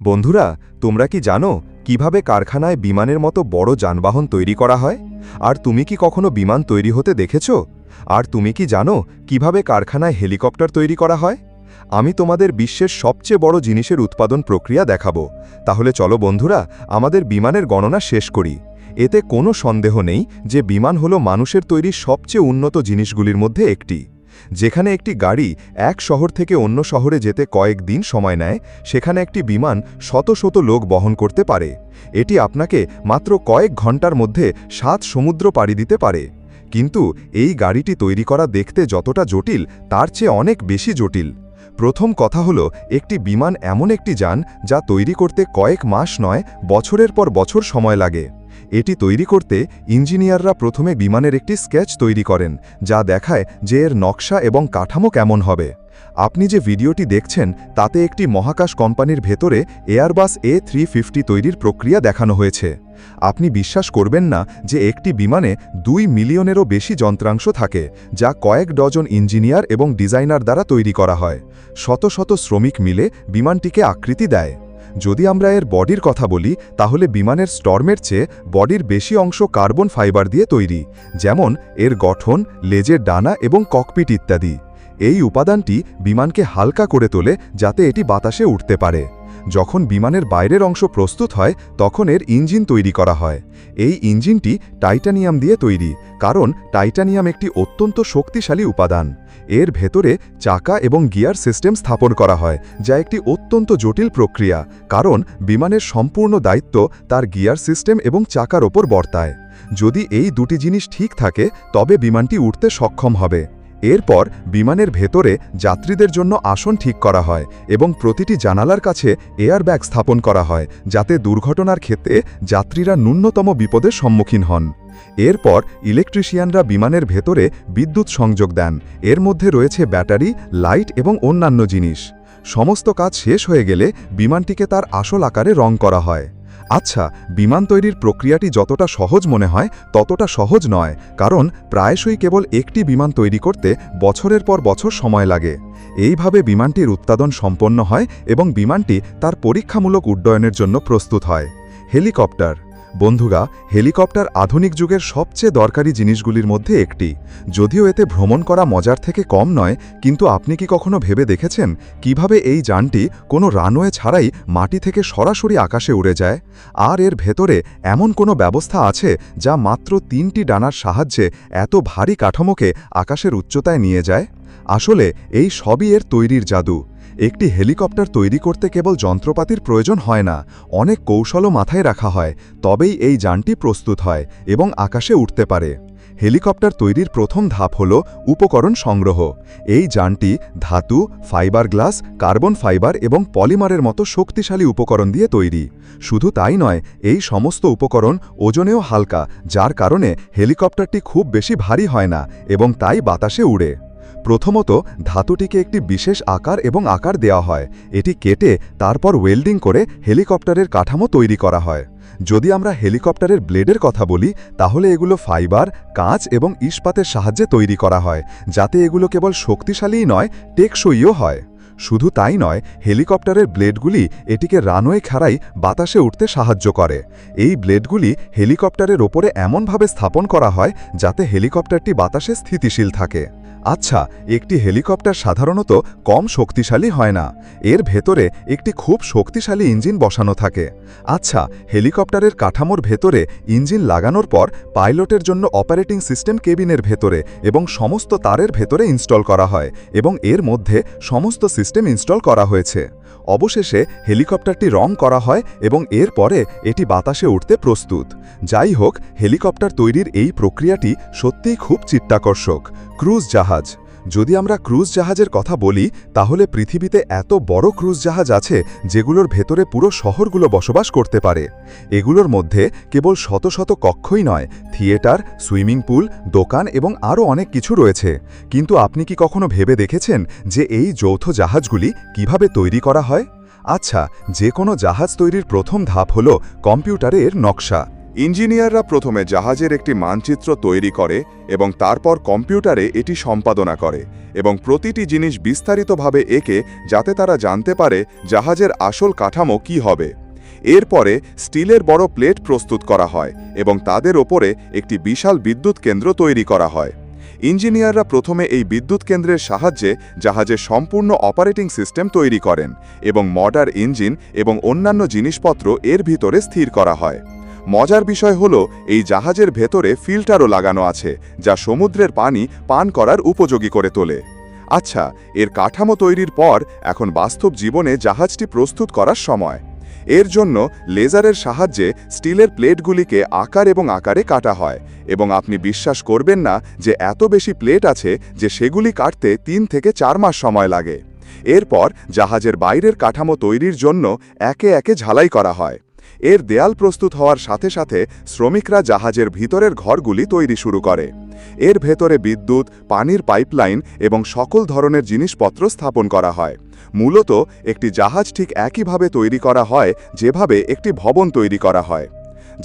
বন্ধুরা, তোমরা কি জানো কিভাবে কারখানায় বিমানের মতো বড় যানবাহন তৈরি করা হয়? আর তুমি কি কখনো বিমান তৈরি হতে দেখেছো? আর তুমি কি জানো কিভাবে কারখানায় হেলিকপ্টার তৈরি করা হয়? আমি তোমাদের বিশ্বের সবচেয়ে বড় জিনিসের উৎপাদন প্রক্রিয়া দেখাবো। তাহলে চলো বন্ধুরা, আমাদের বিমানের গণনা শেষ করি। এতে কোনো সন্দেহ নেই যে বিমান হলো মানুষের তৈরি সবচেয়ে উন্নত জিনিসগুলির মধ্যে একটি। যেখানে একটি গাড়ি এক শহর থেকে অন্য শহরে যেতে কয়েক দিন সময় নেয়, সেখানে একটি বিমান শত শত লোক বহন করতে পারে। এটি আপনাকে মাত্র কয়েক ঘন্টার মধ্যে 7 সমুদ্র পাড়ি দিতে পারে। কিন্তু এই গাড়িটি তৈরি করা দেখতে যতটা জটিল, তার চেয়ে অনেক বেশি জটিল। প্রথম কথা হলো, একটি বিমান এমন একটি যান যা তৈরি করতে কয়েক মাস নয়, বছরের পর বছর সময় লাগে। এটি তৈরি করতে ইঞ্জিনিয়াররা প্রথমে বিমানের একটি স্কেচ তৈরি করেন, যা দেখায় যে এর নকশা এবং কাঠামো কেমন হবে। আপনি যে ভিডিওটি দেখছেন তাতে একটি মহাকাশ কোম্পানির ভেতরে এয়ারবাস A350 তৈরির প্রক্রিয়া দেখানো হয়েছে। আপনি বিশ্বাস করবেন না যে একটি বিমানে 2 মিলিয়নেরও বেশি যন্ত্রাংশ থাকে, যা কয়েক ডজন ইঞ্জিনিয়ার এবং ডিজাইনার দ্বারা তৈরি করা হয়। শত শত শ্রমিক মিলে বিমানটিকে আকৃতি দেয়। যদি আমরা এর বডির কথা বলি, তাহলে বিমানের স্টর্মের চেয়ে বডির বেশি অংশ কার্বন ফাইবার দিয়ে তৈরি, যেমন এর গঠন, লেজের ডানা এবং ককপিট ইত্যাদি। এই উপাদানটি বিমানকে হালকা করে তোলে যাতে এটি বাতাসে উঠতে পারে। যখন বিমানের বাইরের অংশ প্রস্তুত হয়, তখন এর ইঞ্জিন তৈরি করা হয়। এই ইঞ্জিনটি টাইটানিয়াম দিয়ে তৈরি, কারণ টাইটানিয়াম একটি অত্যন্ত শক্তিশালী উপাদান। এর ভেতরে চাকা এবং গিয়ার সিস্টেম স্থাপন করা হয়, যা একটি অত্যন্ত জটিল প্রক্রিয়া, কারণ বিমানের সম্পূর্ণ দায়িত্ব তার গিয়ার সিস্টেম এবং চাকার ওপর বর্তায়। যদি এই দুটি জিনিস ঠিক থাকে, তবে বিমানটি উঠতে সক্ষম হবে। এরপর বিমানের ভেতরে যাত্রীদের জন্য আসন ঠিক করা হয় এবং প্রতিটি জানালার কাছে এয়ারব্যাগ স্থাপন করা হয়, যাতে দুর্ঘটনার ক্ষেত্রে যাত্রীরা ন্যূনতম বিপদের সম্মুখীন হন। এরপর ইলেকট্রিশিয়ানরা বিমানের ভেতরে বিদ্যুৎ সংযোগ দেন। এর মধ্যে রয়েছে ব্যাটারি, লাইট এবং অন্যান্য জিনিস। সমস্ত কাজ শেষ হয়ে গেলে বিমানটিকে তার আসল আকারে রং করা হয়। আচ্ছা, বিমান তৈরির প্রক্রিয়াটি যতটা সহজ মনে হয় ততটা সহজ নয়, কারণ প্রায়শই কেবল একটি বিমান তৈরি করতে বছরের পর বছর সময় লাগে। এইভাবে বিমানটির উৎপাদন সম্পন্ন হয় এবং বিমানটি তার পরীক্ষামূলক উড্ডয়নের জন্য প্রস্তুত হয়। হেলিকপ্টার। বন্ধুরা, হেলিকপ্টার আধুনিক যুগের সবচেয়ে দরকারি জিনিসগুলির মধ্যে একটি। যদিও এতে ভ্রমণ করা মজার থেকে কম নয়, কিন্তু আপনি কি কখনো ভেবে দেখেছেন কিভাবে এই যানটি কোনো রানওয়ে ছাড়াই মাটি থেকে সরাসরি আকাশে উড়ে যায়? আর এর ভেতরে এমন কোনো ব্যবস্থা আছে যা মাত্র 3টি ডানার সাহায্যে এত ভারী কাঠামোকে আকাশের উচ্চতায় নিয়ে যায়? আসলে এই সবই এর তৈরির জাদু। একটি হেলিকপ্টার তৈরি করতে কেবল যন্ত্রপাতির প্রয়োজন হয় না, অনেক কৌশলও মাথায় রাখা হয়, তবেই এই যানটি প্রস্তুত হয় এবং আকাশে উঠতে পারে। হেলিকপ্টার তৈরির প্রথম ধাপ হল উপকরণ সংগ্রহ। এই যানটি ধাতু, ফাইবার গ্লাস, কার্বন ফাইবার এবং পলিমারের মতো শক্তিশালী উপকরণ দিয়ে তৈরি। শুধু তাই নয়, এই সমস্ত উপকরণ ওজনেও হালকা, যার কারণে হেলিকপ্টারটি খুব বেশি ভারী হয় না এবং তাই বাতাসে উড়ে। প্রথমত, ধাতুটিকে একটি বিশেষ আকার এবং আকার দেওয়া হয়। এটি কেটে তারপর ওয়েল্ডিং করে হেলিকপ্টারের কাঠামো তৈরি করা হয়। যদি আমরা হেলিকপ্টারের ব্লেডের কথা বলি, তাহলে এগুলো ফাইবার, কাঁচ এবং ইস্পাতের সাহায্যে তৈরি করা হয়, যাতে এগুলো কেবল শক্তিশালীই নয়, টেকসইও হয়। শুধু তাই নয়, হেলিকপ্টারের ব্লেডগুলি এটিকে রানওয়ে ছাড়াই বাতাসে উঠতে সাহায্য করে। এই ব্লেডগুলি হেলিকপ্টারের ওপরে এমনভাবে স্থাপন করা হয় যাতে হেলিকপ্টারটি বাতাসে স্থিতিশীল থাকে। আচ্ছা, একটি হেলিকপ্টার সাধারণত কম শক্তিশালী হয় না। এর ভেতরে একটি খুব শক্তিশালী ইঞ্জিন বসানো থাকে। আচ্ছা, হেলিকপ্টারের কাঠামোর ভেতরে ইঞ্জিন লাগানোর পর পাইলটের জন্য অপারেটিং সিস্টেম কেবিনের ভেতরে এবং সমস্ত তারের ভেতরে ইনস্টল করা হয় এবং এর মধ্যে সমস্ত সিস্টেম ইনস্টল করা হয়েছে। অবশেষে হেলিকপ্টারটি রং করা হয় এবং এর পরে এটি বাতাসে উঠতে প্রস্তুত। যাই হোক, হেলিকপ্টার তৈরির এই প্রক্রিয়াটি সত্যিই খুব চিত্তাকর্ষক। ক্রুজ জাহাজ। যদি আমরা ক্রুজ জাহাজের কথা বলি, তাহলে পৃথিবীতে এত বড় ক্রুজ জাহাজ আছে যেগুলোর ভেতরে পুরো শহরগুলো বসবাস করতে পারে। এগুলোর মধ্যে কেবল শত শত কক্ষই নয়, থিয়েটার, সুইমিং পুল, দোকান এবং আরও অনেক কিছু রয়েছে। কিন্তু আপনি কি কখনো ভেবে দেখেছেন যে এই যৌথ জাহাজগুলি কিভাবে তৈরি করা হয়? আচ্ছা, যে কোনো জাহাজ তৈরির প্রথম ধাপ হল কম্পিউটারে এর নকশা। ইঞ্জিনিয়াররা প্রথমে জাহাজের একটি মানচিত্র তৈরি করে এবং তারপর কম্পিউটারে এটি সম্পাদনা করে এবং প্রতিটি জিনিস বিস্তারিতভাবে এঁকে যাতে তারা জানতে পারে জাহাজের আসল কাঠামো কী হবে। এরপরে স্টিলের বড় প্লেট প্রস্তুত করা হয় এবং তাদের ওপরে একটি বিশাল বিদ্যুৎ কেন্দ্র তৈরি করা হয়। ইঞ্জিনিয়াররা প্রথমে এই বিদ্যুৎ কেন্দ্রের সাহায্যে জাহাজের সম্পূর্ণ অপারেটিং সিস্টেম তৈরি করেন এবং মডার ইঞ্জিন এবং অন্যান্য জিনিসপত্র এর ভিতরে স্থির করা হয়। মজার বিষয় হলো এই জাহাজের ভেতরে ফিল্টারও লাগানো আছে যা সমুদ্রের পানি পান করার উপযোগী করে তোলে। আচ্ছা, এর কাঠামো তৈরির পর এখন বাস্তব জীবনে জাহাজটি প্রস্তুত করার সময়। এর জন্য লেজারের সাহায্যে স্টিলের প্লেটগুলিকে আকার এবং আকারে কাটা হয় এবং আপনি বিশ্বাস করবেন না যে এত বেশি প্লেট আছে যে সেগুলি কাটতে 3 থেকে 4 মাস সময় লাগে। এরপর জাহাজের বাইরের কাঠামো তৈরির জন্য একে একে ঝালাই করা হয়। এর দেয়াল প্রস্তুত হওয়ার সাথে সাথে শ্রমিকরা জাহাজের ভিতরের ঘরগুলি তৈরি শুরু করে। এর ভেতরে বিদ্যুৎ, পানির পাইপলাইন এবং সকল ধরনের জিনিসপত্র স্থাপন করা হয়। মূলত একটি জাহাজ ঠিক একইভাবে তৈরি করা হয় যেভাবে একটি ভবন তৈরি করা হয়।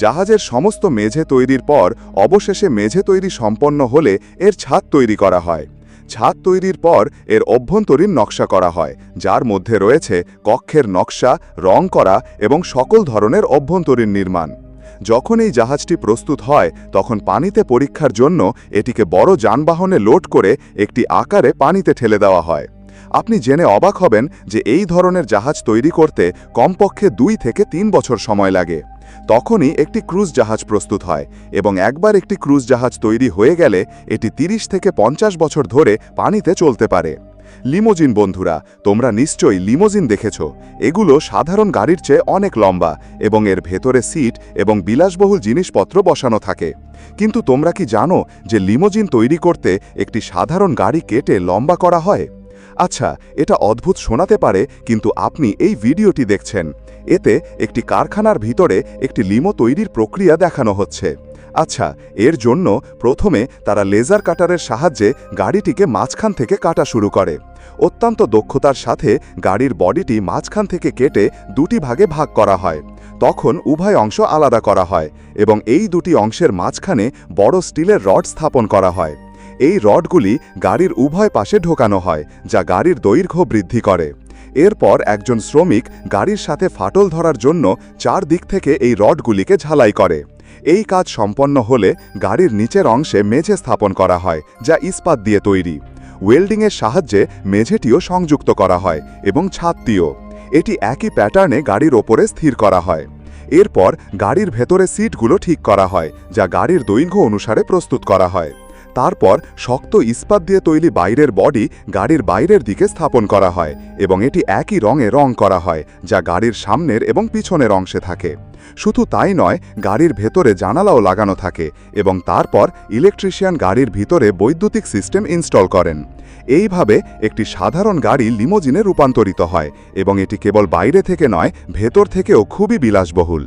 জাহাজের সমস্ত মেঝে তৈরির পর অবশেষে মেঝে তৈরি সম্পন্ন হলে এর ছাদ তৈরি করা হয়। ছাদ তৈরির পর এর অভ্যন্তরীণ নকশা করা হয়, যার মধ্যে রয়েছে কক্ষের নকশা, রং করা এবং সকল ধরনের অভ্যন্তরীণ নির্মাণ। যখন এই জাহাজটি প্রস্তুত হয় তখন পানিতে পরীক্ষার জন্য এটিকে বড় যানবাহনে লোড করে একটি আকারে পানিতে ঠেলে দেওয়া হয়। আপনি জেনে অবাক হবেন যে এই ধরনের জাহাজ তৈরি করতে কমপক্ষে 2 থেকে 3 বছর সময় লাগে। তখনই একটি ক্রুজ জাহাজ প্রস্তুত হয় এবং একবার একটি ক্রুজ জাহাজ তৈরি হয়ে গেলে এটি 30 থেকে 50 বছর ধরে পানিতে চলতে পারে। লিমোজিন বন্ধুরা, তোমরা নিশ্চয়ই লিমোজিন দেখেছ। এগুলো সাধারণ গাড়ির চেয়ে অনেক লম্বা এবং এর ভেতরে সিট এবং বিলাসবহুল জিনিসপত্র বসানো থাকে। কিন্তু তোমরা কি জানো যে লিমোজিন তৈরি করতে একটি সাধারণ গাড়ি কেটে লম্বা করা হয়? আচ্ছা, এটা অদ্ভুত শোনাতে পারে, কিন্তু আপনি এই ভিডিওটি দেখছেন। এতে একটি কারখানার ভিতরে একটি লিমো তৈরির প্রক্রিয়া দেখানো হচ্ছে। আচ্ছা, এর জন্য প্রথমে তারা লেজার কাটারের সাহায্যে গাড়িটিকে মাঝখান থেকে কাটা শুরু করে। অত্যন্ত দক্ষতার সাথে গাড়ির বডিটি মাঝখান থেকে কেটে 2টি ভাগে ভাগ করা হয়। তখন উভয় অংশ আলাদা করা হয় এবং এই 2টি অংশের মাঝখানে বড় স্টিলের রড স্থাপন করা হয়। এই রডগুলি গাড়ির উভয় পাশে ঢোকানো হয়, যা গাড়ির দৈর্ঘ্য বৃদ্ধি করে। এরপর একজন শ্রমিক গাড়ির সাথে ফাটল ধরার জন্য 4 দিক থেকে এই রডগুলিকে ঝালাই করে। এই কাজ সম্পন্ন হলে গাড়ির নিচের অংশে মেঝে স্থাপন করা হয়, যা ইস্পাত দিয়ে তৈরি। ওয়েল্ডিংয়ের সাহায্যে মেঝেটিও সংযুক্ত করা হয় এবং ছাদটিও। এটি একই প্যাটার্নে গাড়ির ওপরে স্থির করা হয়। এরপর গাড়ির ভেতরে সিটগুলো ঠিক করা হয়, যা গাড়ির দৈর্ঘ্য অনুসারে প্রস্তুত করা হয়। তারপর শক্ত ইস্পাত দিয়ে তৈরি বাইরের বডি গাড়ির বাইরের দিকে স্থাপন করা হয় এবং এটি একই রঙে রং করা হয়, যা গাড়ির সামনের এবং পিছনের অংশে থাকে। শুধু তাই নয়, গাড়ির ভেতরে জানালাও লাগানো থাকে এবং তারপর ইলেকট্রিশিয়ান গাড়ির ভিতরে বৈদ্যুতিক সিস্টেম ইনস্টল করেন। এইভাবে একটি সাধারণ গাড়ি লিমোজিনে রূপান্তরিত হয় এবং এটি কেবল বাইরে থেকে নয়, ভেতর থেকেও খুবই বিলাসবহুল।